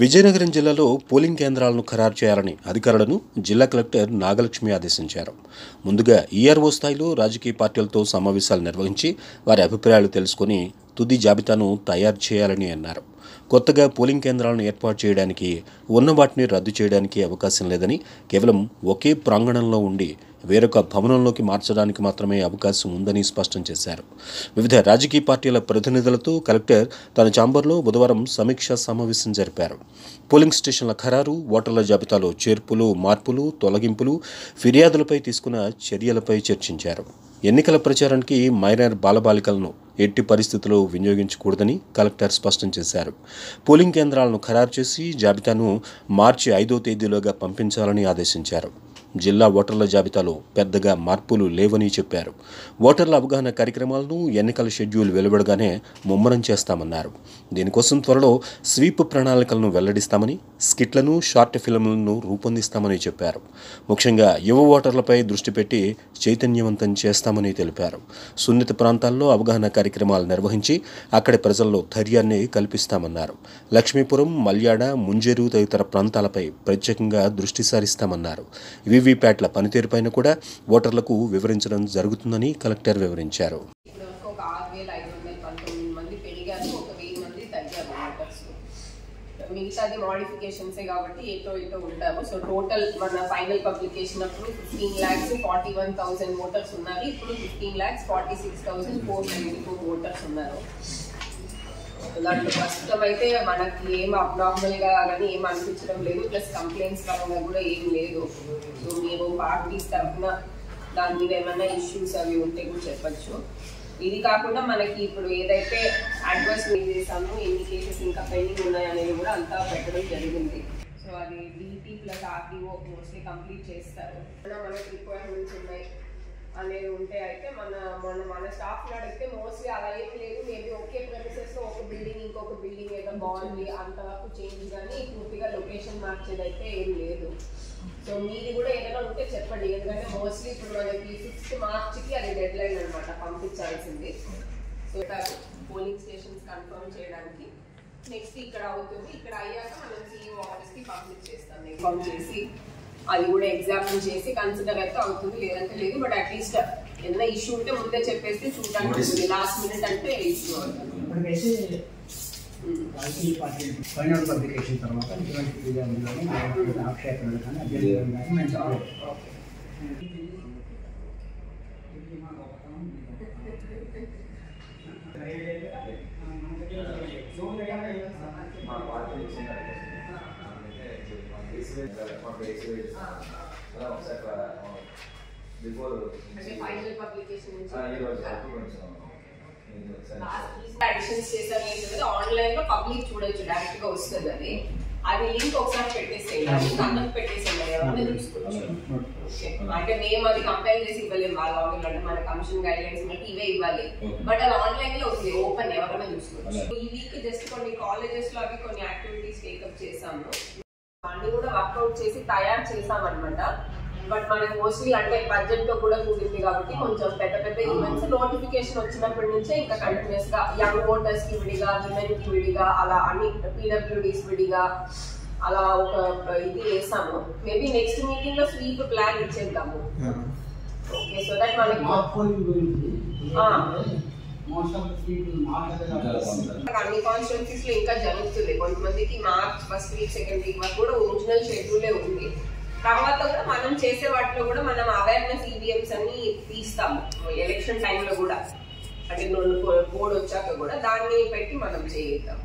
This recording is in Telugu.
విజయనగరం జిల్లాలో పోలింగ్ కేంద్రాలను ఖరారు చేయాలని అధికారులను జిల్లా కలెక్టర్ నాగలక్ష్మి ఆదేశించారు. ముందుగా ఈఆర్ఓ స్థాయిలో రాజకీయ పార్టీలతో సమావేశాలు నిర్వహించి వారి అభిప్రాయాలు తెలుసుకుని తుది జాబితాను తయారు చేయాలని అన్నారు. కొత్తగా పోలింగ్ కేంద్రాలను ఏర్పాటు చేయడానికి ఉన్న వాటిని రద్దు చేయడానికి అవకాశం లేదని, కేవలం ఒకే ప్రాంగణంలో ఉండి వేరొక భవనంలోకి మార్చడానికి మాత్రమే అవకాశం ఉందని స్పష్టం చేశారు. వివిధ రాజకీయ పార్టీల ప్రతినిధులతో కలెక్టర్ తన ఛాంబర్లో బుధవారం సమీక్షా సమావేశం జరిపారు. పోలింగ్ స్టేషన్ల ఖరారు, ఓటర్ల జాబితాలో చేర్పులు, మార్పులు, తొలగింపులు, ఫిర్యాదులపై తీసుకున్న చర్యలపై చర్చించారు. ఎన్నికల ప్రచారానికి మైనర్ బాలబాలికలను ఎట్టి పరిస్థితుల్లో వినియోగించకూడదని కలెక్టర్ స్పష్టం చేశారు. పోలింగ్ కేంద్రాలను ఖరారు చేసి జాబితాను మార్చి 5వ తేదీలోగా పంపించాలని ఆదేశించారు. జిల్లా ఓటర్ల జాబితాలో పెద్దగా మార్పులు లేవని చెప్పారు. ఓటర్ల అవగాహన కార్యక్రమాలను ఎన్నికల షెడ్యూల్ వెలువడగానే ముమ్మరం చేస్తామన్నారు. దీనికోసం త్వరలో స్వీప్ ప్రణాళికలను వెల్లడిస్తామని, స్కిట్లను, షార్ట్ ఫిల్మ్లను రూపొందిస్తామని చెప్పారు. ముఖ్యంగా యువ ఓటర్లపై దృష్టి పెట్టి చైతన్యవంతం చేస్తామని తెలిపారు. సున్నిత ప్రాంతాల్లో అవగాహన కార్యక్రమాలు నిర్వహించి అక్కడి ప్రజల్లో ధైర్యాన్ని కల్పిస్తామన్నారు. లక్ష్మీపురం, మల్యాడ, ముంజేరు తదితర ప్రాంతాలపై ప్రత్యేకంగా దృష్టి సారిస్తామన్నారు. వీవీప్యాట్ల పనితీరుపైన కూడా ఓటర్లకు వివరించడం జరుగుతుందని కలెక్టర్ వివరించారు. మిగతాది మోడిఫికేషన్సే కాబట్టి ఏటో ఉంటాము. సో టోటల్ మన ఫైనల్ పబ్లికేషన్ అప్పుడు 15,41,000 ఓటర్స్ ఉన్నారు. ఇప్పుడు 15,46,494 ఓటర్స్ ఉన్నారు. దాంట్లో ప్రస్తుతం అయితే మనకి ఏం అబ్నార్మల్ గా కానీ ఏం అనిపించడం లేదు. ప్లస్ కంప్లైంట్స్ పరంగా కూడా ఏం లేదు. సో మీరు పార్టీస్ తరఫున దాని మీద ఏమైనా ఇష్యూస్ అవి ఉంటే కూడా చెప్పచ్చు. ఇది కాకుండా మనకి ఇప్పుడు ఏదైతే అడ్వర్స్ చేసామో ఎన్ని కేసెస్ ఇంకా పెండింగ్ ఉన్నాయనేది కూడా అంతా పెట్టడం జరిగింది. సో అది DT plus RTO mostly complete చేస్తారు. మనకి రిక్వైర్మెంట్స్ ఉన్నాయి అనేది ఉంటే అయితే మన స్టాఫ్ అడిగితే మోస్ట్లీ అలా ఏం లేదు. మేబీ ఒకే ప్రెమిసెస్ లో ఒక బిల్డింగ్ ఇంకొక బిల్డింగ్ ఏదో బాగుంది అంతవరకు చేంజ్, కానీ పూర్తిగా లొకేషన్ మార్చేది అయితే ఏం లేదు. సో మీది కూడా ఏదైనా ఉంటే చెప్పండి. ఎందుకంటే మోస్ట్లీ ఇప్పుడు మనకి 6th మార్చికి అది డెడ్ లైన్ అనమాట పంపించాల్సింది. సో పోలింగ్ స్టేషన్స్ కన్ఫర్మ్ చేయడానికి నెక్స్ట్ ఇక్కడ అవుతుంది. ఇక్కడ అయ్యాక మనం సిఇఓ ఆఫీస్ కి పంపించేస్తాం. ఇన్ఫార్మ్ చేసి అది కూడా ఎగ్జామిన్ చేసి కన్సిడర్ అయితే అవుతుంది, లేదంటే లేదు. బట్ అట్లీస్ట్ ఏదైనా ఇష్యూ ఉంటే ముందే చెప్పేస్తే చూడడానికి ఉంటుంది. లాస్ట్ మినిట్ అంటే ఇష్యూ అవుతుంది. ఫైనల్ పబ్లికేషన్ తర్వాత ఆక్షేపణలు కానీ అభ్యంతరాలు కానీ మేము ఫైనల్ పబ్లికేషన్ అడిషన్స్ చేశారు. ఆన్లైన్ లో పబ్లిక్ చూడొచ్చు, డైరెక్ట్ గా వస్తుంది. అది లింక్ ఒకసారి పెట్టేసేయాలి, అందరికి పెట్టేసేయాలి, ఎవరైనా చూసుకోవచ్చు. అంటే మేము అది కంపైల్ చేసి ఇవ్వలేము. వాళ్ళ ఆన్లైన్ అంటే మన కమిషన్ గైడ్ లైన్స్ బట్టి ఇవే ఇవ్వాలి. బట్ అది ఆన్లైన్ లో ఉంది, ఓపెన్, ఎవరైనా చూసుకోవచ్చు. ఈ వీక్ జస్ట్ కొన్ని కాలేజెస్ లో అవి కొన్ని యాక్టివిటీస్ టేకప్ చేసాము. అన్ని కూడా వర్కౌట్ చేసి తయారు చేసామన్నమాట. బట్ మనకి మోస్ట్లీ అంటే బడ్జెట్ తో కూడా కూడింది కాబట్టి కొంచెం పెద్ద పెద్ద ఈవెంట్స్ నోటిఫికేషన్ వచ్చినప్పటి నుంచే ఇంకా కంటిన్యూస్ గా యంగ్ ఓటర్స్ కి విడిగా, విమెన్ కి విడిగా, అలా అన్ని పీడబ్ల్యూడీస్ విడిగా అలా ఒక ఇది వేసాము. మేబీ నెక్స్ట్ మీటింగ్ లో స్వీప్ ప్లాన్ ఇచ్చేద్దాము. ఓకే, సో దట్ మనకి అన్ని కాన్స్టిట్యున్సీస్ లో ఇంకా జరుగుతుంది. కొంతమందికి March first week, second week వరకు కూడా ఒరిజినల్ షెడ్యూలే ఉంది. తర్వాత కూడా మనం చేసే వాటిలో కూడా మనం అవేర్నెస్ ఈవీఎంస్ అన్ని తీస్తాము. ఎలక్షన్ టైంలో కూడా అంటే కోడ్ వచ్చాక కూడా దాన్ని పెట్టి మనం చేయిద్దాం.